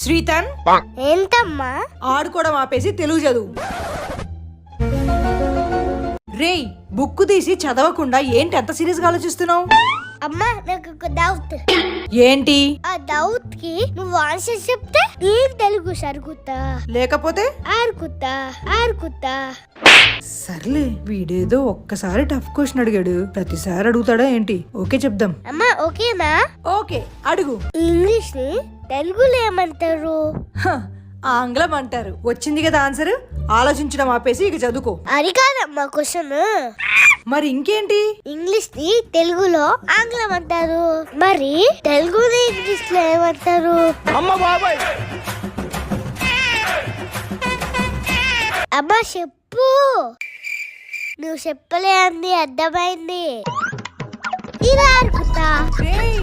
శ్రీతన్, ఏంటమ్మా? ఆడుకోవడం ఆపేసి తెలుగు చదువు. రేయ్, బుక్ తీసి చదవకుండా ఏంటి అంత సీరియస్ గా ఆలోచిస్తున్నావు? అమ్మా, నాకు ఒక డౌట్. ఏంటి? ఆ డౌట్ కి నువ్వు ఆన్సర్ చెప్తే నేను తెలుగు సరుగుతా, లేకపోతే ఆరుకుతా. సర్లే, వీడేదో ఒక్కసారి టఫ్ క్వశ్చన్ అడిగాడు, ప్రతిసారి అడుగుతాడా ఏంటి? ఓకే చెప్దాం. అమ్మా, ఓకేనా? ఓకే, అడుగు. ఇంగ్లీష్ ని తెలుగులో ఏమంటారు? హ, ఆంగ్లం అంటారు. వచ్చింది కదా ఆన్సర్, ఆలోచించడం ఆపేసి ఇక చదువుకో. అది కాదమ్మా క్వశ్చన్. మరి ఇంకేంటి? ఇంగ్లీష్ ని తెలుగులో ఆంగ్లం అంటారు, మరి తెలుగుని ఇంగ్లీష్ లో ఏమంటారు? అమ్మా చెప్పు. నువ్వు చెప్పలే అంది, అర్థమైంది. ఇలా ఆడుకుంటా. రేయ్,